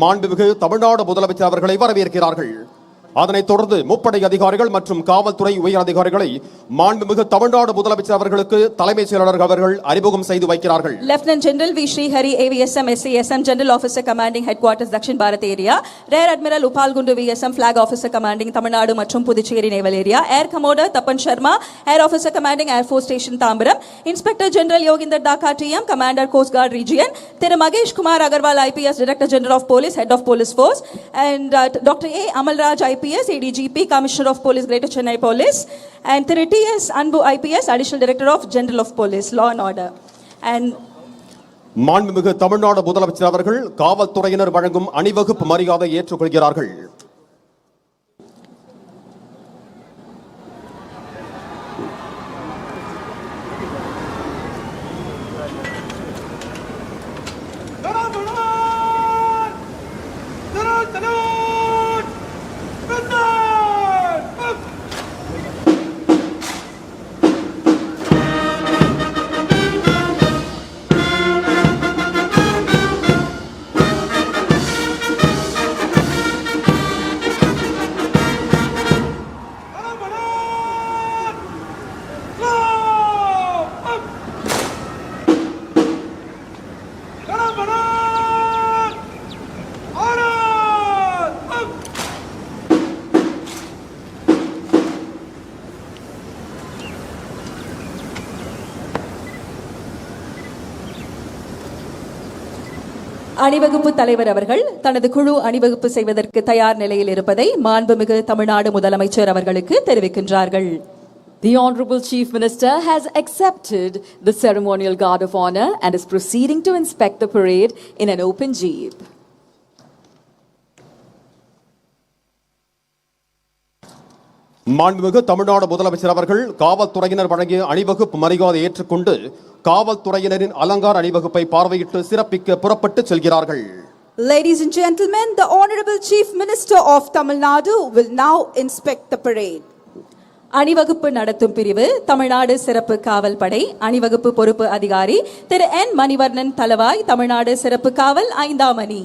மாண்புமிகு தமிழ்நாடு முதலமைச்சர் அவர்களை வரவேற்கிறார்கள். அதனைத் தொடர்ந்து முப்படை அதிகாரிகள் மற்றும் காவல்துறை உயர் அதிகாரிகளை மாண்புமிகு தமிழ்நாடு முதலமைச்சர் அவர்களுக்கு தலைமைச் செயலாளர் அவர்கள் அறிமுகம் செய்து வைக்கிறார்கள். Lieutenant General V. Srihari, AVSM, SASM, General Officer Commanding Headquarters, Dakshin Bharat Area, Rear Admiral Upal Gundu VSM, Flag Officer Commanding Tamil Nadu மற்றும் Puducherry Naval Area, Air Commodore Tapan Sharma, Air Officer Commanding Air Force Station Tambaram, Inspector General Yoginder Dhaka TM, Commander Coast Guard Region, Thiru Magesh Kumar Agarwal IPS, Director General of Police, Head of Police Force, and Dr. A. Amalraj IPS, ADGP, Commissioner of Police, Greater Chennai Police, and Thiru T.S. Anbu IPS, Additional Director of General of Police, Law and Order. And மாண்புமிகு தமிழ்நாடு முதலமைச்சர் அவர்கள் காவல்துறையினர் வழங்கும் அணிவகுப்பு மரியாதை ஏற்றுக்கொள்கிறார்கள். அணிவகுப்பு தலைவர் அவர்கள் தனது குழு அணிவகுப்பு செய்வதற்கு தயார் நிலையில் இருப்பதை மாண்புமிகு தமிழ்நாடு முதலமைச்சர் அவர்களுக்கு தெரிவிக்கின்றார்கள். The Honorable Chief Minister has accepted the ceremonial guard of honor and is proceeding to inspect the parade in an open jeep. மாண்புமிகு தமிழ்நாடு முதலமைச்சர் அவர்கள் காவல்துறையினர் வழங்கிய அணிவகுப்பு மரியாதை ஏற்றுக்கொண்டு காவல்துறையினரின் அலங்கார அணிவகுப்பை பார்வையிட்டு சிறப்பிக்க புறப்பட்டு செல்கிறார்கள். Ladies and gentlemen, the Honorable Chief Minister of Tamil Nadu will now inspect the parade. அணிவகுப்பு நடத்தும் பிரிவு தமிழ்நாடு சிறப்பு காவல் படை அணிவகுப்பு பொறுப்பு அதிகாரி திரு என் மணிவர்ணன் தலவாய் தமிழ்நாடு சிறப்பு காவல் 5ஆம் அணி.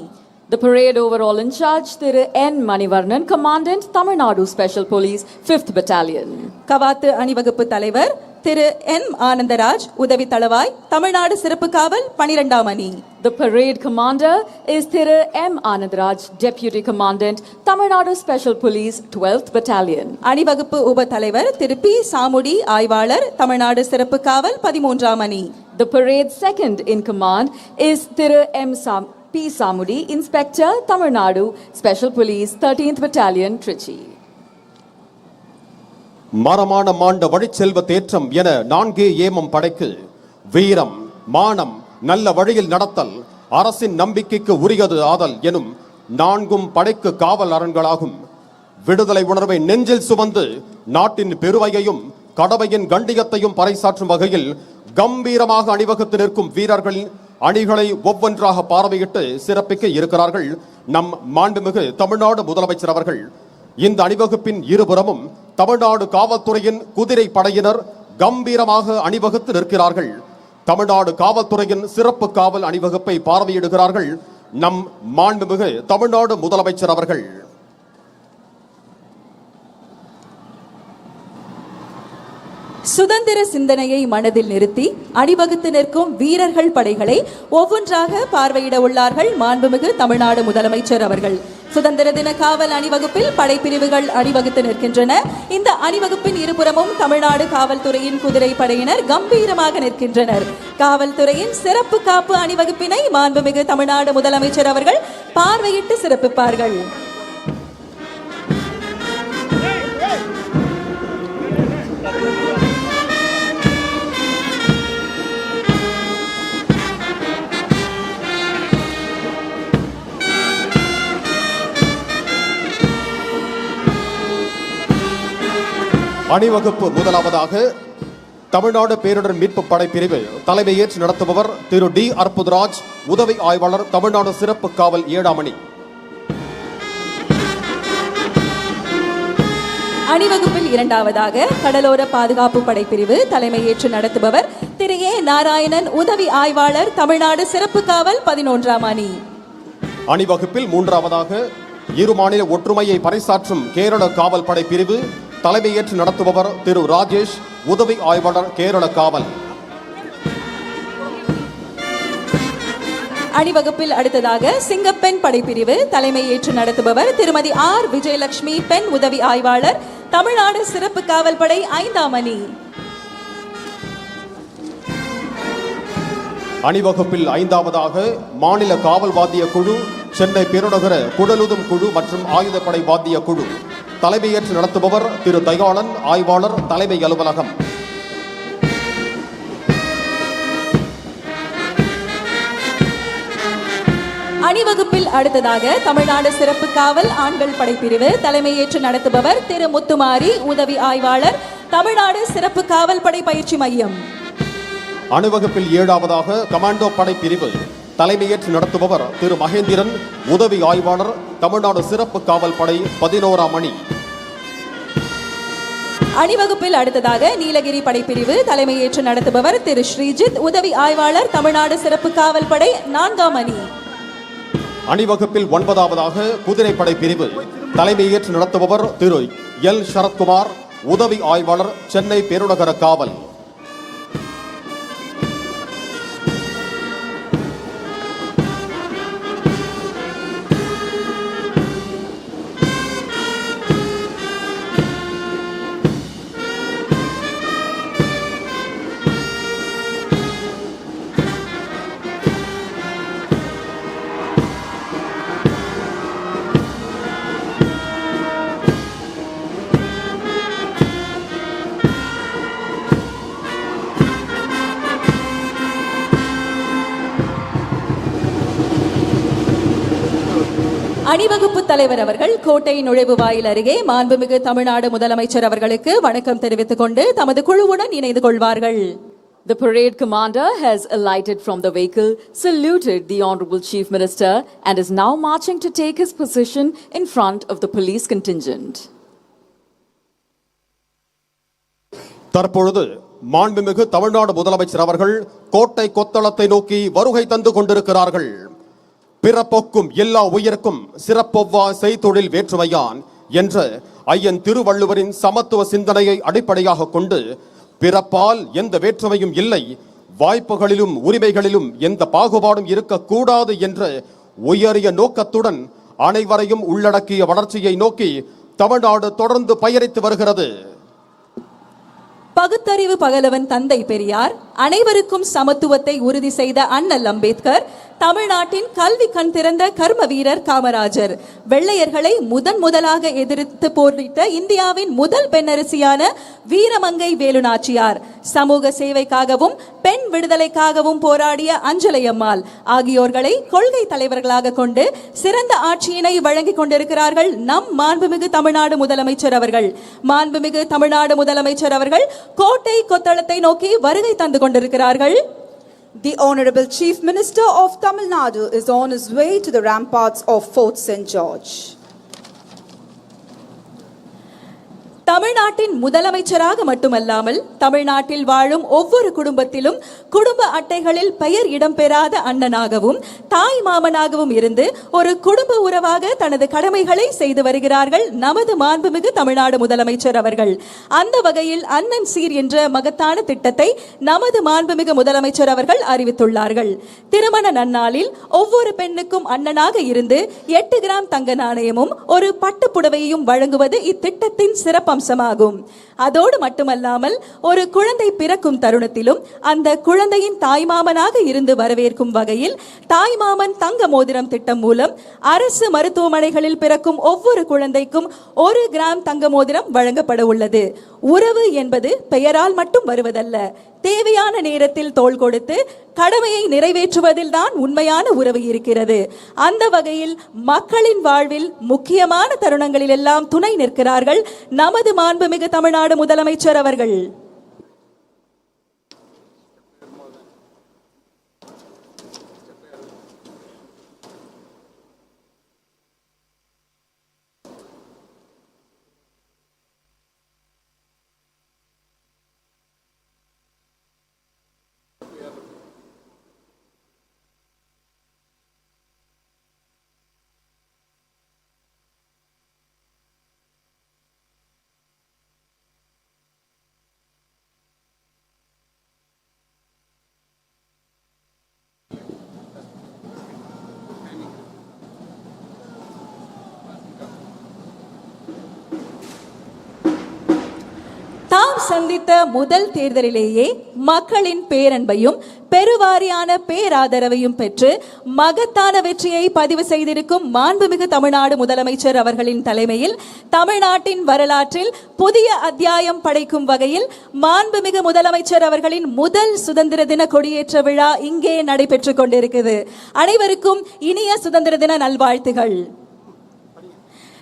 The parade overall in charge, Thiru N. Manivarnan, Commandant, Tamil Nadu Special Police, 5th Battalion. கவாத்து அணிவகுப்பு தலைவர் திரு என் ஆனந்தராஜ் உதவி தளவாய் தமிழ்நாடு சிறப்பு காவல் 12ஆம் அணி. The parade commander is Thiru M. Anandaraj, Deputy Commandant, Tamil Nadu Special Police, 12th Battalion. அணிவகுப்பு உப தலைவர் திரு பி சாமுடி ஆய்வாளர் தமிழ்நாடு சிறப்பு காவல் 13ஆம் அணி. The parade second in command is Thiru M. P. Samudi, Inspector, Tamil Nadu Special Police, 13th Battalion, Trichy. மரமான மாண்ட வழிச்செல்வ தேற்றம் என 4 ஏமம் படைக்கு வீரம் மானம் நல்ல வழியில் நடத்தல் அரசின் நம்பிக்கைக்கு உரியது ஆதல் எனும் 4 படைக்கு காவல் அரண்களாகும். விடுதலை உணர்வை நெஞ்சில் சுமந்து நாட்டின் பெருமையையும் கடமையின் கண்டியத்தையும் பறைசாற்றும் வகையில் கம்பீரமாக அணிவகுத்து நிற்கும் வீரர்களின் அணிகளை ஒவ்வொன்றாக பார்வையிட்டு சிறப்பிக்க இருக்கிறார்கள் நம் மாண்புமிகு தமிழ்நாடு முதலமைச்சர் அவர்கள். இந்த அணிவகுப்பின் இருபுறமும் தமிழ்நாடு காவல்துறையின் குதிரை படையினர் கம்பீரமாக அணிவகுத்து நிற்கிறார்கள். தமிழ்நாடு காவல்துறையின் சிறப்பு காவல் அணிவகுப்பை பார்வையிடுகிறார்கள் நம் மாண்புமிகு தமிழ்நாடு முதலமைச்சர் அவர்கள். சுதந்திர சிந்தனையை மனதில் நிறுத்தி அணிவகுத்து நிற்கும் வீரர்கள் படைகளை ஒவ்வொன்றாக பார்வையிட உள்ளார்கள் மாண்புமிகு தமிழ்நாடு முதலமைச்சர் அவர்கள். சுதந்திர தின காவல் அணிவகுப்பில் படைப்பிரிவுகள் அணிவகுத்து நிற்கின்றன. இந்த அணிவகுப்பின் இருபுறமும் தமிழ்நாடு காவல்துறையின் குதிரை படையினர் கம்பீரமாக நிற்கின்றனர். காவல்துறையின் சிறப்பு காப்பு அணிவகுப்பினை மாண்புமிகு தமிழ்நாடு முதலமைச்சர் அவர்கள் பார்வையிட்டு சிறப்பிப்பார்கள். அணிவகுப்பு முதலாவதாக தமிழ்நாடு பேரிடர் மீட்பு படை பிரிவு தலைமையேற்று நடத்துபவர் திரு டி அற்புதராஜ், உதவி ஆய்வாளர், தமிழ்நாடு சிறப்பு காவல் 7ஆம் அணி. அணிவகுப்பில் இரண்டாவதாக கடலோர பாதுகாப்பு படைப்பிரிவு தலைமையேற்று நடத்துபவர் திரு ஏ நாராயணன், உதவி ஆய்வாளர், தமிழ்நாடு சிறப்பு காவல் 11ஆம் அணி. அணிவகுப்பில் மூன்றாவதாக இரு மாநில ஒற்றுமையை பறைசாற்றும் கேரள காவல் படை பிரிவு தலைமையேற்று நடத்துபவர் திரு ராஜேஷ், உதவி ஆய்வாளர் கேரள காவல். அணிவகுப்பில் அடுத்ததாக சிங்கப்பெண் படைப்பிரிவு தலைமை ஏற்று நடத்துபவர் திருமதி ஆர் விஜயலட்சுமி, பெண் உதவி ஆய்வாளர், தமிழ்நாடு சிறப்பு காவல் படை 5ஆம் அணி. அணிவகுப்பில் ஐந்தாவதாக மாநில காவல் வாத்திய குழு, சென்னை பெருநகர குடலுதும் குழு மற்றும் ஆயுதப்படை வாத்திய குழு தலைமையேற்று நடத்துபவர் திரு தயாளன், ஆய்வாளர், தலைமை அலுவலகம். அணிவகுப்பில் அடுத்ததாக தமிழ்நாடு சிறப்பு காவல் ஆண்கள் படைப்பிரிவு தலைமையேற்று நடத்துபவர் திரு முத்துமாரி, உதவி ஆய்வாளர், தமிழ்நாடு சிறப்பு காவல் படை பயிற்சி மையம். அணிவகுப்பில் ஏழாவதாக கமாண்டோ படை பிரிவு தலைமையேற்று நடத்துபவர் திரு மகேந்திரன், உதவி ஆய்வாளர், தமிழ்நாடு சிறப்பு காவல் படை 11ஆம் அணி. அணிவகுப்பில் அடுத்ததாக நீலகிரி படைப்பிரிவு தலைமையேற்று நடத்துபவர் திரு ஸ்ரீஜித், உதவி ஆய்வாளர், தமிழ்நாடு சிறப்பு காவல் படை 4ஆம் அணி. அணிவகுப்பில் 9ஆவதாக குதிரைப்படை பிரிவு தலைமையேற்று நடத்துபவர் திரு எல் சரத்குமார், உதவி ஆய்வாளர், சென்னை பெருநகர காவல். அணிவகுப்பு தலைவர் அவர்கள் கோட்டை நுழைவு வாயில் அருகே மாண்புமிகு தமிழ்நாடு முதலமைச்சர் அவர்களுக்கு வணக்கம் தெரிவித்துக் கொண்டு தமது குழுவுடன் இணைந்து கொள்வார்கள். The parade commander has alighted from the vehicle, saluted the Honorable Chief Minister and is now marching to take his position in front of the police contingent. தற்பொழுது மாண்புமிகு தமிழ்நாடு முதலமைச்சர் அவர்கள் கோட்டை கொத்தளத்தை நோக்கி வருகை தந்து கொண்டிருக்கிறார்கள். பிறப்பொக்கும் எல்லா உயிர்க்கும் சிறப்பொவ்வா செய்தொழில் வேற்றுமையான் என்ற ஐயன் திருவள்ளுவரின் சமத்துவ சிந்தனையை அடிப்படையாக கொண்டு பிறப்பால் எந்த வேற்றுமையும் இல்லை, வாய்ப்புகளிலும் உரிமைகளிலும் எந்த பாகுபாடும் இருக்கக்கூடாது என்ற உயரிய நோக்கத்துடன் அனைவரையும் உள்ளடக்கிய வளர்ச்சியை நோக்கி தமிழ்நாடு தொடர்ந்து பயணித்து வருகிறது. பகுத்தறிவு பகலவன் தந்தை பெரியார், அனைவருக்கும் சமத்துவத்தை உறுதி செய்த அண்ணல் அம்பேத்கர், தமிழ்நாட்டின் கல்வி கண் திறந்த கர்ம வீரர் காமராஜர், வெள்ளையர்களை முதலாக எதிர்த்து போரிட்ட இந்தியாவின் முதல் பெண்ணரசியான வீரமங்கை வேலுநாச்சியார், சமூக சேவைக்காகவும் பெண் விடுதலைக்காகவும் போராடிய அஞ்சலையம்மாள் ஆகியோர்களை கொள்கை தலைவர்களாக கொண்டு சிறந்த ஆட்சியினை வழங்கிக் கொண்டிருக்கிறார்கள் நம் மாண்புமிகு தமிழ்நாடு முதலமைச்சர் அவர்கள். மாண்புமிகு தமிழ்நாடு முதலமைச்சர் அவர்கள் கோட்டை கொத்தளத்தை நோக்கி வருகை தந்து கொண்டிருக்கிறார்கள். The Honorable Chief Minister of Tamil Nadu is on his way to the ramparts of Fort St. George. தமிழ்நாட்டின் முதலமைச்சராக மட்டுமல்லாமல் தமிழ்நாட்டில் வாழும் ஒவ்வொரு குடும்பத்திலும் குடும்ப அட்டைகளில் பெயர் இடம்பெறாத அண்ணனாகவும் தாய் மாமனாகவும் இருந்து ஒரு குடும்ப உறவாக தனது கடமைகளை செய்து வருகிறார்கள் நமது மாண்புமிகு தமிழ்நாடு முதலமைச்சர் அவர்கள். அந்த வகையில் அண்ணன் சீர் என்ற மகத்தான திட்டத்தை நமது மாண்புமிகு முதலமைச்சர் அவர்கள் அறிவித்துள்ளார்கள். திருமண நன்னாளில் ஒவ்வொரு பெண்ணுக்கும் அண்ணனாக இருந்து 8 கிராம் தங்க நாணயமும் ஒரு பட்டு புடவையையும் வழங்குவது இத்திட்டத்தின் சிறப்பு அம்சமாகும். அதோடு மட்டுமல்லாமல் ஒரு குழந்தை பிறக்கும் தருணத்திலும் அந்த குழந்தையின் தாய்மாமனாக இருந்து வரவேற்கும் வகையில் தாய்மாமன் தங்க மோதிரம் திட்டம் மூலம் அரசு மருத்துவமனைகளில் பிறக்கும் ஒவ்வொரு குழந்தைக்கும் 1 கிராம் தங்க மோதிரம் வழங்கப்பட உள்ளது. உறவு என்பது பெயரால் மட்டும் வருவதல்ல, தேவையான நேரத்தில் தோள் கொடுத்து கடமையை நிறைவேற்றுவதில் தான் உண்மையான உறவு இருக்கிறது. அந்த வகையில் மக்களின் வாழ்வில் முக்கியமான தருணங்களில் எல்லாம் துணை நிற்கிறார்கள் நமது மாண்புமிகு தமிழ்நாடு முதலமைச்சர் அவர்கள். சந்தித்த முதல் தேர்தலிலேயே மக்களின் பேரன்பையும் பெருவாரியான பேராதரவையும் பெற்று மகத்தான வெற்றியை பதிவு செய்திருக்கும் மாண்புமிகு தமிழ்நாடு முதலமைச்சர் அவர்களின் தலைமையில் தமிழ்நாட்டின் வரலாற்றில் புதிய அத்தியாயம் படைக்கும் வகையில் மாண்புமிகு முதலமைச்சர் அவர்களின் முதல் சுதந்திர தின கொடியேற்ற விழா இங்கே நடைபெற்றுக் கொண்டிருக்கிறது. அனைவருக்கும் இனிய சுதந்திர தின நல்வாழ்த்துகள்.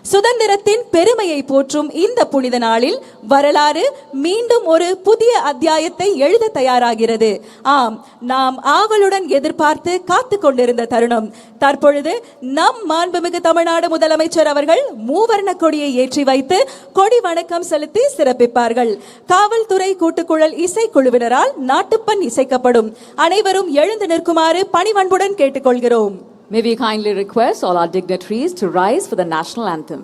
சுதந்திரத்தின் பெருமையை போற்றும் இந்த புனித நாளில் வரலாறு மீண்டும் ஒரு புதிய அத்தியாயத்தை எழுத தயாராகிறது. ஆம், நாம் ஆவலுடன் எதிர்பார்த்து காத்து கொண்டிருந்த தருணம் தற்பொழுது நம் மாண்புமிகு தமிழ்நாடு முதலமைச்சர் அவர்கள் மூவர்ண கொடியை ஏற்றி வைத்து கொடி வணக்கம் செலுத்தி சிறப்பிப்பார்கள். காவல்துறை கூட்டுக்குழல் இசைக்குழுவினரால் நாட்டுப்பண் இசைக்கப்படும். அனைவரும் எழுந்து நிற்குமாறு பணிவன்புடன் கேட்டுக்கொள்கிறோம். May we kindly request all our dignitaries to rise for the national anthem.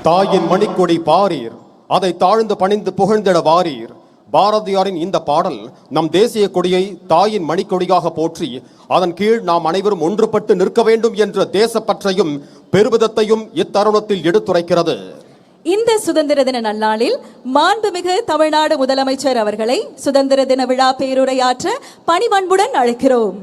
தாயின் மணிக்கொடி பாரீர், அதை தாழ்ந்து பணிந்து புகழ்ந்திட வாரீர். பாரதியாரின் இந்த பாடல் நம் தேசிய கொடியை தாயின் மணிக்கொடியாக போற்றி அதன் கீழ் நாம் அனைவரும் ஒன்றுபட்டு நிற்க வேண்டும் என்ற தேசப்பற்றையும் பெருமிதத்தையும் இத்தருணத்தில் எடுத்துரைக்கிறது. இந்த சுதந்திர தின நன்னாளில் மாண்புமிகு தமிழ்நாடு முதலமைச்சர் அவர்களை சுதந்திர தின விழா பேருரையாற்ற பணிவன்புடன் அழைக்கிறோம்.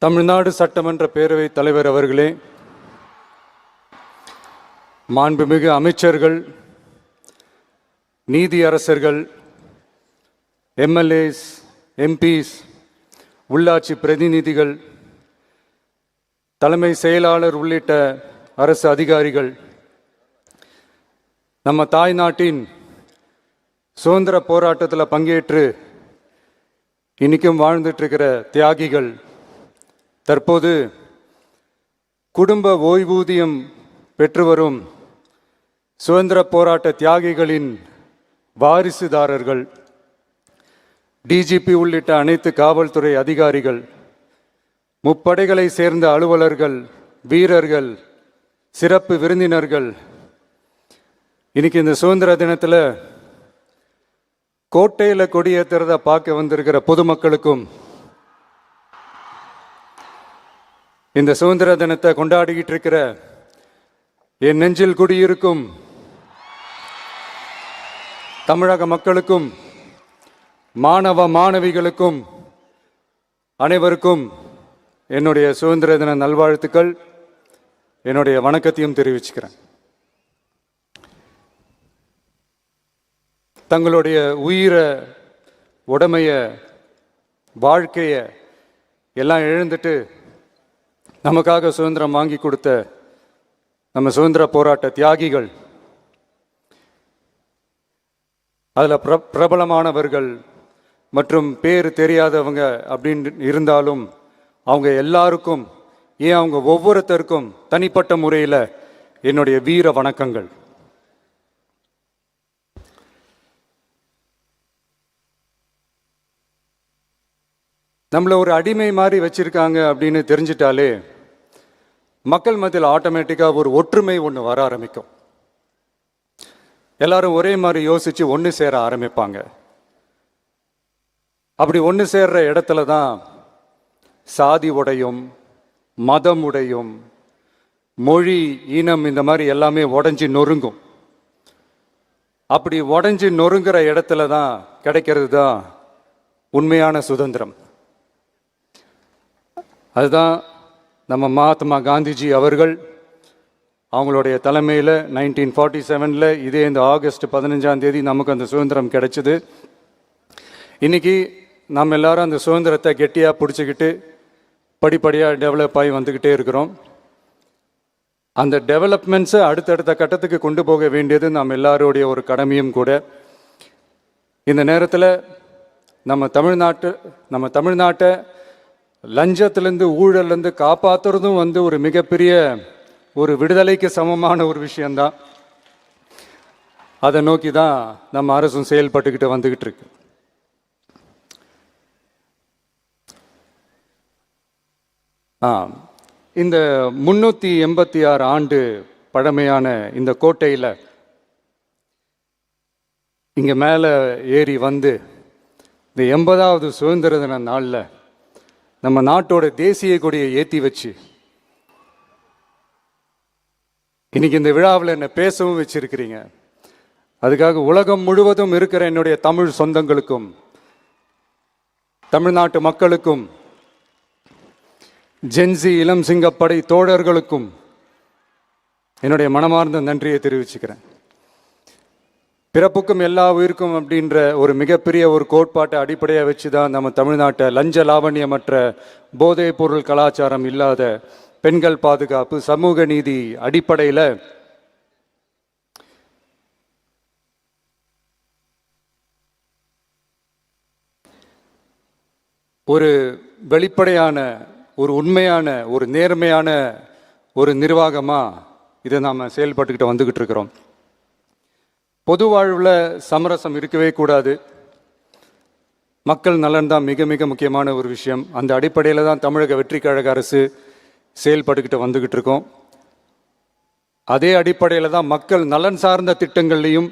தமிழ்நாடு சட்டமன்ற பேரவைத் தலைவர் அவர்களே, மாண்புமிகு அமைச்சர்கள், நீதியரசர்கள், எம்எல்ஏஸ், எம்பிஸ், உள்ளாட்சி பிரதிநிதிகள், தலைமை செயலாளர் உள்ளிட்ட அரசு அதிகாரிகள், நம்ம தாய் நாட்டின் சுதந்திர போராட்டத்தில் பங்கேற்று இன்னைக்கும் வாழ்ந்துட்டு இருக்கிற தியாகிகள், தற்போது குடும்ப ஓய்வூதியம் பெற்று வரும் சுதந்திர போராட்ட தியாகிகளின் வாரிசுதாரர்கள், டிஜிபி உள்ளிட்ட அனைத்து காவல்துறை அதிகாரிகள், முப்படைகளை சேர்ந்த அலுவலர்கள், வீரர்கள், சிறப்பு விருந்தினர்கள், இன்னைக்கு இந்த சுதந்திர தினத்தில் கோட்டையில் கொடியேற்றுறத பார்க்க வந்திருக்கிற பொதுமக்களுக்கும் இந்த சுதந்திர தினத்தை கொண்டாடிக்கிட்டு இருக்கிற என் நெஞ்சில் குடியிருக்கும் தமிழக மக்களுக்கும் மாணவ மாணவிகளுக்கும் அனைவருக்கும் என்னுடைய சுதந்திர தின நல்வாழ்த்துக்கள், என்னுடைய வணக்கத்தையும் தெரிவிச்சுக்கிறேன். தங்களுடைய உயிரை, உடமைய, வாழ்க்கைய எல்லாம் இழந்துட்டு நமக்காக சுதந்திரம் வாங்கி கொடுத்த நம்ம சுதந்திர போராட்ட தியாகிகள், அதில் பிரபலமானவர்கள் மற்றும் பேர் தெரியாதவங்க அப்படின்னு இருந்தாலும் அவங்க எல்லாருக்கும், ஏன் அவங்க ஒவ்வொருத்தருக்கும் தனிப்பட்ட முறையில் என்னுடைய வீர வணக்கங்கள். நம்மளை ஒரு அடிமை மாதிரி வச்சிருக்காங்க அப்படின்னு தெரிஞ்சிட்டாலே மக்கள் மத்தியில் ஆட்டோமேட்டிக்காக ஒரு ஒற்றுமை ஒன்று வர ஆரம்பிக்கும். எல்லாரும் ஒரே மாதிரி யோசிச்சு ஒன்று சேர ஆரம்பிப்பாங்க. அப்படி ஒன்று சேர்ற இடத்துல தான் சாதி உடையும், மதம் உடையும், மொழி, இனம் இந்த மாதிரி எல்லாமே உடைஞ்சி நொறுங்கும். அப்படி உடைஞ்சி நொறுங்குற இடத்துல தான் கிடைக்கிறது தான் உண்மையான சுதந்திரம். அதுதான் நம்ம மகாத்மா காந்திஜி அவர்கள் அவங்களுடைய தலைமையில் 1947 இதே இந்த ஆகஸ்ட் 15 நமக்கு அந்த சுதந்திரம் கிடைச்சிது. இன்னைக்கு நம்ம எல்லாரும் அந்த சுதந்திரத்தை கெட்டியாக பிடிச்சிக்கிட்டு படிப்படியாக டெவலப் ஆகி வந்துக்கிட்டே இருக்கிறோம். அந்த டெவலப்மெண்ட்ஸை அடுத்தடுத்த கட்டத்துக்கு கொண்டு போக வேண்டியது நம்ம எல்லாருடைய ஒரு கடமையும் கூட. இந்த நேரத்தில் நம்ம தமிழ்நாட்டை லஞ்சத்திலேருந்து ஊழல்லேருந்து காப்பாற்றுறதும் ஒரு மிகப்பெரிய ஒரு விடுதலைக்கு சமமான ஒரு விஷயந்தான். அதை நோக்கி தான் நம்ம அரசும் செயல்பட்டுக்கிட்டு வந்துக்கிட்டு இருக்கு. இந்த 386 ஆண்டு பழமையான இந்த கோட்டையில் இங்கே மேலே ஏறி வந்து இந்த 80வது சுதந்திர தின நாளில் நம்ம நாட்டோட தேசிய கொடியை ஏற்றி வச்சு இன்னைக்கு இந்த விழாவில் என்னை பேசவும் வச்சிருக்கிறீங்க. அதுக்காக உலகம் முழுவதும் இருக்கிற என்னுடைய தமிழ் சொந்தங்களுக்கும் தமிழ்நாட்டு மக்களுக்கும் ஜென்சி இளம் சிங்கப்படை தோழர்களுக்கும் என்னுடைய மனமார்ந்த நன்றியை தெரிவிச்சுக்கிறேன். பிறப்புக்கும் எல்லா உயிருக்கும் அப்படின்ற ஒரு மிகப்பெரிய ஒரு கோட்பாட்டை அடிப்படையாக வச்சு தான் நம்ம தமிழ்நாட்டை லஞ்ச லாவண்யமற்ற போதைப் பொருள் கலாச்சாரம் இல்லாத பெண்கள் பாதுகாப்பு சமூக நீதி அடிப்படையில் ஒரு வெளிப்படையான ஒரு உண்மையான ஒரு நேர்மையான ஒரு நிர்வாகமாக இதை நாம் செயல்பட்டுக்கிட்டு வந்துக்கிட்டு இருக்கிறோம். பொது வாழ்வில் சமரசம் இருக்கவே கூடாது. மக்கள் நலன் தான் மிக மிக முக்கியமான ஒரு விஷயம். அந்த அடிப்படையில் தான் தமிழக வெற்றி கழக அரசு செயல்பட்டுக்கிட்டு வந்துக்கிட்டு இருக்கோம். அதே அடிப்படையில் தான் மக்கள் நலன் சார்ந்த திட்டங்கள்லையும்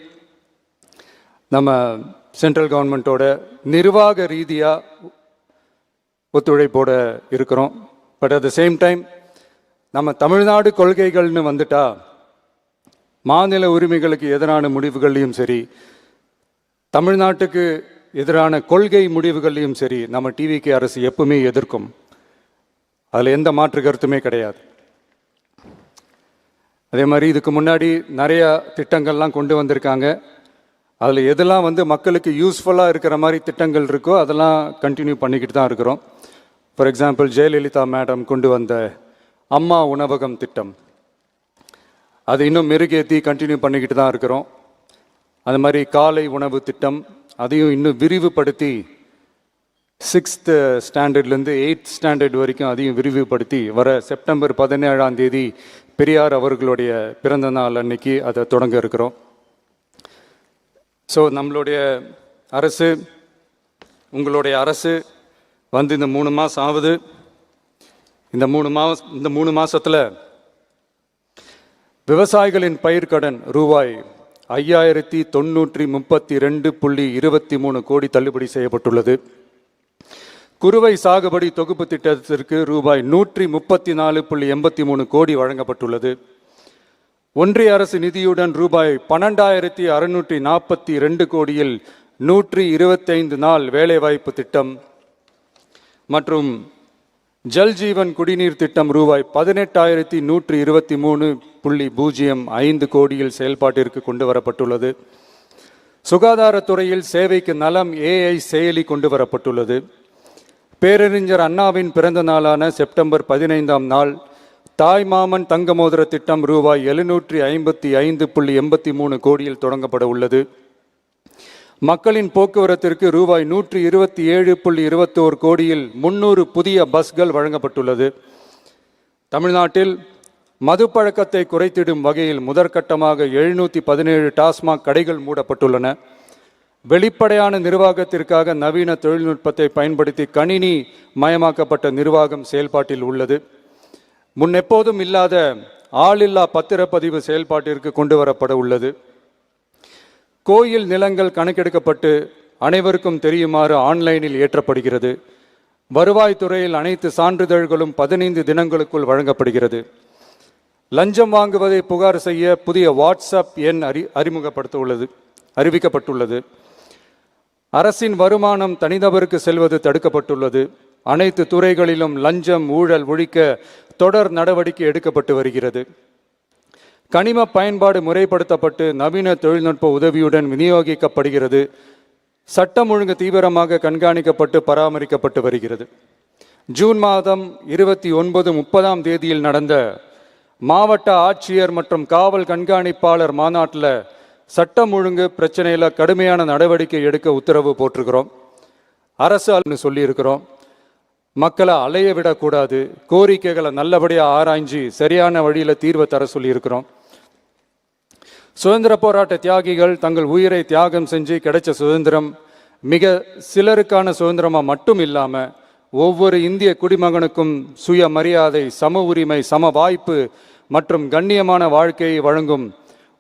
நம்ம சென்ட்ரல் கவர்மெண்ட்டோட நிர்வாக ரீதியாக ஒத்துழைப்போட இருக்கிறோம். But at the same time நம்ம தமிழ்நாடு கொள்கைகள்னு வந்துட்டா மாநில உரிமைகளுக்கு எதிரான முடிவுகள்லையும் சரி, தமிழ்நாட்டுக்கு எதிரான கொள்கை முடிவுகள்லையும் சரி நம்ம டிவிகே அரசு எப்பவுமே எதிர்க்கும். அதில் எந்த மாற்று கருத்துமே கிடையாது. அதே மாதிரி இதுக்கு முன்னாடி நிறையா திட்டங்கள்லாம் கொண்டு வந்திருக்காங்க. அதில் எதெல்லாம் மக்களுக்கு யூஸ்ஃபுல்லாக இருக்கிற மாதிரி திட்டங்கள் இருக்கோ அதெல்லாம் கண்டினியூ பண்ணிக்கிட்டு தான் இருக்கிறோம். ஃபார் எக்ஸாம்பிள் ஜெயலலிதா மேடம் கொண்டு வந்த அம்மா உணவகம் திட்டம், அது இன்னும் மெருகேற்றி கண்டினியூ பண்ணிக்கிட்டு தான் இருக்கிறோம். அது மாதிரி காலை உணவு திட்டம் அதையும் இன்னும் விரிவுபடுத்தி 6th ஸ்டாண்டர்ட்லேருந்து 8th ஸ்டாண்டர்ட் வரைக்கும் அதையும் விரிவுபடுத்தி வர செப்டம்பர் 17 பெரியார் அவர்களுடைய பிறந்த நாள் அன்னைக்கு அதை தொடங்க இருக்கிறோம். ஸோ நம்மளுடைய அரசு, உங்களுடைய அரசு இந்த 3 மாதம் ஆகுது. இந்த 3 மாதத்தில் விவசாயிகளின் பயிர்க்கடன் ரூபாய் 5932.23 கோடி தள்ளுபடி செய்யப்பட்டுள்ளது. குறுவை சாகுபடி தொகுப்பு திட்டத்திற்கு ரூபாய் 134.83 கோடி வழங்கப்பட்டுள்ளது. ஒன்றிய அரசு நிதியுடன் ரூபாய் 12,642 கோடியில் 125 நாள் வேலைவாய்ப்பு திட்டம் மற்றும் ஜல் ஜீவன் குடிநீர் திட்டம் ரூபாய் 18,123.05 கோடியில் செயல்பாட்டிற்கு கொண்டு வரப்பட்டுள்ளது. சுகாதாரத்துறையில் சேவைக்கு நலம் AI செயலி கொண்டு வரப்பட்டுள்ளது. பேரறிஞர் அண்ணாவின் பிறந்த நாளான செப்டம்பர் 15 தாய் மாமன் தங்க மோதிர திட்டம் ரூபாய் 755.83 கோடியில் தொடங்கப்பட உள்ளது. மக்களின் போக்குவரத்திற்கு ரூபாய் 127.21 கோடியில் 300 புதிய பஸ்கள் வழங்கப்பட்டுள்ளது. தமிழ்நாட்டில் மது பழக்கத்தை குறைத்திடும் வகையில் முதற்கட்டமாக 717 டாஸ்மாக் கடைகள் மூடப்பட்டுள்ளன. வெளிப்படையான நிர்வாகத்திற்காக நவீன தொழில்நுட்பத்தை பயன்படுத்தி கணினி மயமாக்கப்பட்ட நிர்வாகம் செயல்பாட்டில் உள்ளது. முன்னெப்போதும் இல்லாத ஆளில்லா பத்திரப்பதிவு செயல்பாட்டிற்கு கொண்டு வரப்பட உள்ளது. கோயில் நிலங்கள் கணக்கெடுக்கப்பட்டு அனைவருக்கும் தெரியுமாறு ஆன்லைனில் ஏற்றப்படுகிறது. வருவாய்த்துறையில் அனைத்து சான்றிதழ்களும் 15 தினங்களுக்குள் வழங்கப்படுகிறது. லஞ்சம் வாங்குவதை புகார் செய்ய புதிய வாட்ஸ்அப் எண் அறிவிக்கப்பட்டுள்ளது. அரசின் வருமானம் தனிநபருக்கு செல்வது தடுக்கப்பட்டுள்ளது. அனைத்து துறைகளிலும் லஞ்சம் ஊழல் ஒழிக்க தொடர் நடவடிக்கை எடுக்கப்பட்டு வருகிறது. கனிம பயன்பாடு முறைப்படுத்தப்பட்டு நவீன தொழில்நுட்ப உதவியுடன் விநியோகிக்கப்படுகிறது. சட்டம் ஒழுங்கு தீவிரமாக கண்காணிக்கப்பட்டு பராமரிக்கப்பட்டு வருகிறது. ஜூன் மாதம் 29, 30ஆம் தேதியில் நடந்த மாவட்ட ஆட்சியர் மற்றும் காவல் கண்காணிப்பாளர் மாநாட்டில் சட்டம் ஒழுங்கு பிரச்சனையில் கடுமையான நடவடிக்கை எடுக்க உத்தரவு போட்டிருக்கிறோம். அரசு சொல்லியிருக்கிறோம். மக்களை அலைய விடக்கூடாது, கோரிக்கைகளை நல்லபடியாக ஆராய்ஞ்சி சரியான வழியில் தீர்வை தர சொல்லியிருக்கிறோம். சுதந்திர போராட்ட தியாகிகள் தங்கள் உயிரை தியாகம் செஞ்சு கிடைச்ச சுதந்திரம் மிக சிலருக்கான சுதந்திரமாக மட்டும் இல்லாமல் ஒவ்வொரு இந்திய குடிமகனுக்கும் சுய மரியாதை, சம உரிமை, சம வாய்ப்பு மற்றும் கண்ணியமான வாழ்க்கையை வழங்கும்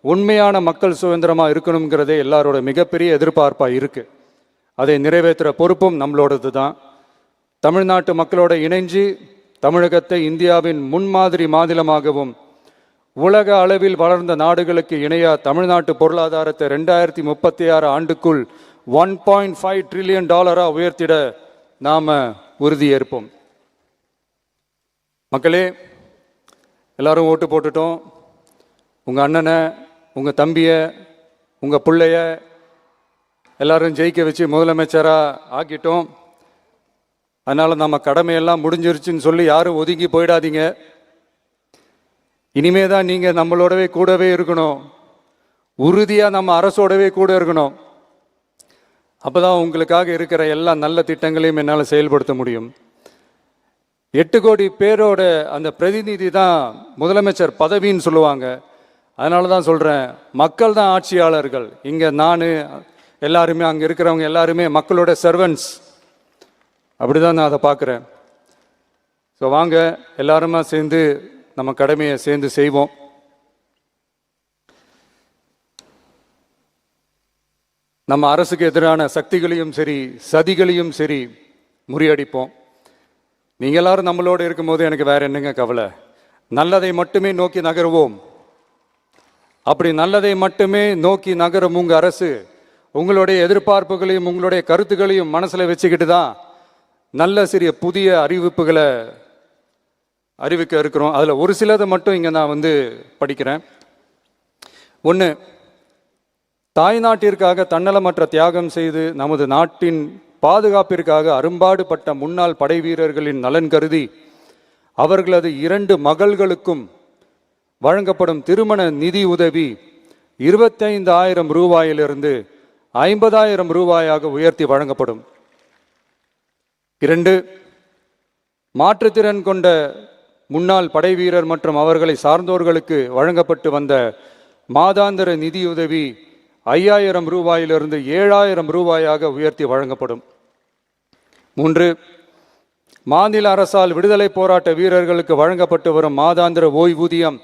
உண்மையான மக்கள் சுதந்திரமாக இருக்கணுங்கிறதே எல்லாரோட மிகப்பெரிய எதிர்பார்ப்பாக இருக்குது. அதை நிறைவேற்றுற பொறுப்பும் நம்மளோடது தான். தமிழ்நாட்டு மக்களோட இணைஞ்சு தமிழகத்தை இந்தியாவின் முன்மாதிரி மாநிலமாகவும் உலக அளவில் வளர்ந்த நாடுகளுக்கு இணையாக தமிழ்நாட்டு பொருளாதாரத்தை 2036 ஆண்டுக்குள் $1.5 trillion உயர்த்திட நாம் உறுதியேற்போம். மக்களே, எல்லாரும் ஓட்டு போட்டுட்டோம். உங்கள் அண்ணனை, உங்கள் தம்பியை, உங்கள் பிள்ளைய எல்லாரும் ஜெயிக்க வச்சு முதலமைச்சராக ஆக்கிட்டோம். அதனால் நம்ம கடமையெல்லாம் முடிஞ்சிருச்சுன்னு சொல்லி யாரும் ஒதுங்கி போயிடாதீங்க. இனிமே தான் நீங்கள் நம்மளோடவே கூடவே இருக்கணும். உறுதியாக நம்ம அரசோடவே கூட இருக்கணும். அப்போ தான் உங்களுக்காக இருக்கிற எல்லா நல்ல திட்டங்களையும் என்னால் செயல்படுத்த முடியும். 8 கோடி பேரோட அந்த பிரதிநிதி தான் முதலமைச்சர் பதவின்னு சொல்லுவாங்க. அதனால தான் சொல்கிறேன், மக்கள் தான் ஆட்சியாளர்கள். இங்கே நான் எல்லாருமே, அங்கே இருக்கிறவங்க எல்லாருமே மக்களோட சர்வன்ட்ஸ். அப்படி தான் நான் அதை பார்க்குறேன். ஸோ வாங்க எல்லாருமா சேர்ந்து நம்ம கடமையை சேர்ந்து செய்வோம். நம்ம அரசுக்கு எதிரான சக்திகளையும் சரி சதிகளையும் சரி முறியடிப்போம். நீங்கள் எல்லாரும் நம்மளோடு இருக்கும்போது எனக்கு வேற என்னங்க கவலை? நல்லதை மட்டுமே நோக்கி நகருவோம். அப்படி நல்லதை மட்டுமே நோக்கி நகரும் உங்கள் அரசு உங்களுடைய எதிர்பார்ப்புகளையும் உங்களுடைய கருத்துக்களையும் மனசில் வச்சுக்கிட்டு தான் நல்ல சிறிய புதிய அறிவிப்புகளை அறிவிக்க இருக்கிறோம். அதில் ஒரு சிலதை மட்டும் இங்கே நான் படிக்கிறேன். 1, தாய்நாட்டிற்காக தன்னலமற்ற தியாகம் செய்து நமது நாட்டின் பாதுகாப்பிற்காக அரும்பாடுபட்ட முன்னாள் படை வீரர்களின் நலன் கருதி அவர்களது 2 மகள்களுக்கும் வழங்கப்படும் திருமண நிதி உதவி 25,000 ரூபாயிலிருந்து 50,000 ரூபாயாக உயர்த்தி வழங்கப்படும். 2, மாற்றுத்திறன் கொண்ட முன்னாள் படை வீரர் மற்றும் அவர்களை சார்ந்தோர்களுக்கு வழங்கப்பட்டு வந்த மாதாந்திர நிதியுதவி 5,000 ரூபாயிலிருந்து 7,000 ரூபாயாக உயர்த்தி வழங்கப்படும். 3, மாநில அரசால் விடுதலை போராட்ட வீரர்களுக்கு வழங்கப்பட்டு வரும் மாதாந்திர ஓய்வூதியம்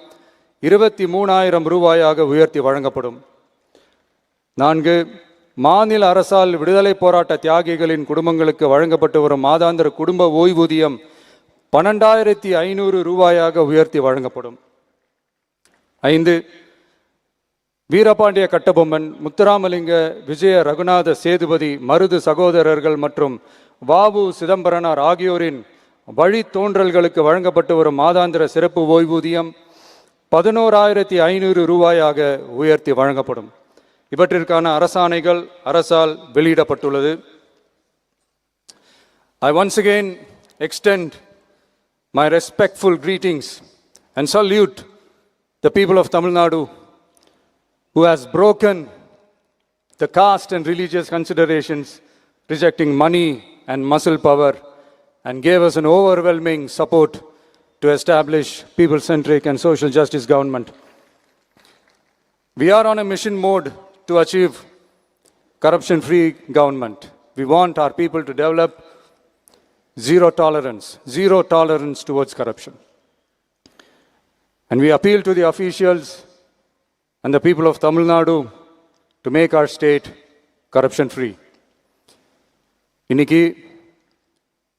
23,000 ரூபாயாக உயர்த்தி வழங்கப்படும். 4, மாநில அரசால் விடுதலை போராட்ட தியாகிகளின் குடும்பங்களுக்கு வழங்கப்பட்டு வரும் மாதாந்திர குடும்ப ஓய்வூதியம் 12,500 ரூபாயாக உயர்த்தி வழங்கப்படும். 5, வீரபாண்டிய கட்டபொம்மன், முத்துராமலிங்க, விஜய ரகுநாத சேதுபதி, மருது சகோதரர்கள் மற்றும் வாவு சிதம்பரனார் ஆகியோரின் வழித்தோன்றல்களுக்கு வழங்கப்பட்டு வரும் மாதாந்திர சிறப்பு ஓய்வூதியம் 11,500 ரூபாயாக உயர்த்தி வழங்கப்படும். இவற்றிற்கான அரசாணைகள் அரசால் வெளியிடப்பட்டுள்ளது. I once again extend my respectful greetings and salute the people of Tamil Nadu who has broken the caste and religious considerations, rejecting money and muscle power, and gave us an overwhelming support to establish people-centric and social justice government. We are on a mission mode to achieve corruption-free government. We want our people to develop zero tolerance towards corruption. And we appeal to the officials and the people of Tamil Nadu to make our state corruption free. இன்னைக்கு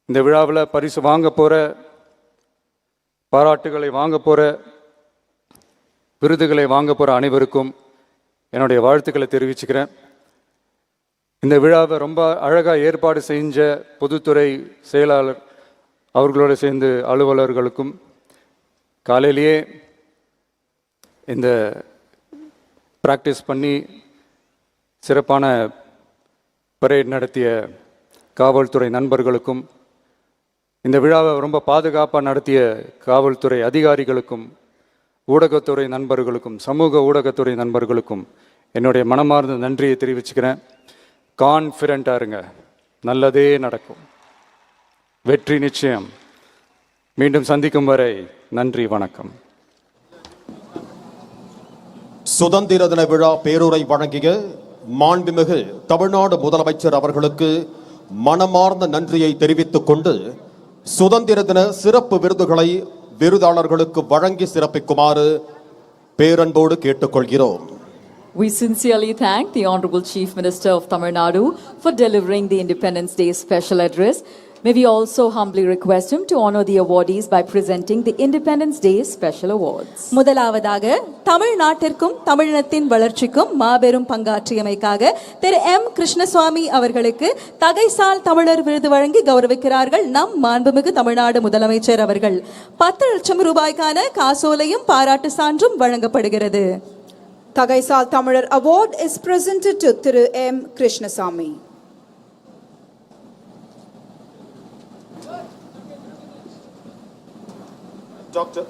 இந்த விழாவில் பரிசு வாங்க போகிற, பாராட்டுகளை வாங்க போகிற, விருதுகளை வாங்க போகிற அனைவருக்கும் என்னுடைய வாழ்த்துக்களை தெரிவிச்சுக்கிறேன். இந்த விழாவை ரொம்ப அழகாக ஏற்பாடு செஞ்ச பொதுத்துறை செயலாளர் அவர்களோடு சேர்ந்து அலுவலர்களுக்கும், காலையிலேயே இந்த ப்ராக்டிஸ் பண்ணி சிறப்பான பரேட் நடத்திய காவல்துறை நண்பர்களுக்கும், இந்த விழாவை ரொம்ப பாதுகாப்பாக நடத்திய காவல்துறை அதிகாரிகளுக்கும், ஊடகத்துறை நண்பர்களுக்கும், சமூக ஊடகத்துறை நண்பர்களுக்கும் என்னுடைய மனமார்ந்த நன்றியை தெரிவிச்சுக்கிறேன். கான்ஃபிடென்ட்டாக இருங்க, நல்லதே நடக்கும், வெற்றி நிச்சயம். மீண்டும் சந்திக்கும் வரை நன்றி, வணக்கம். சுதந்திர தின விழா பேருரை வழங்கிய மாண்புமிகு தமிழ்நாடு முதலமைச்சர் அவர்களுக்கு மனமார்ந்த நன்றியை தெரிவித்துக் கொண்டு சுதந்திர தின சிறப்பு விருதுகளை விருதாளர்களுக்கு வழங்கி சிறப்பிக்குமாறு பேரன்போடு கேட்டுக்கொள்கிறோம். We sincerely thank the Honorable Chief Minister of Tamil Nadu for delivering the Independence Day special address. May we also humbly request him to honor the awardees by presenting the Independence Day special awards. முதலாவதாக தமிழ்நாட்டிற்கும் தமிழினத்தின் வளர்ச்சிக்கும் மாபெரும் பங்காற்றியமைக்காக திரு M Krishnaswamy அவர்களுக்கு தகைசால் தமிழர் விருது வழங்கி கௌரவிக்கிறார்கள் நம் மாண்புமிகு தமிழ்நாடு முதலமைச்சர் அவர்கள். 10 லட்சம் ரூபாய்க்கான காசோலையும் பாராட்டு சான்றும் வழங்கப்படுகிறது. Thagaisal Tamilar Award is presented to Thiru M. Krishnasamy. Dr.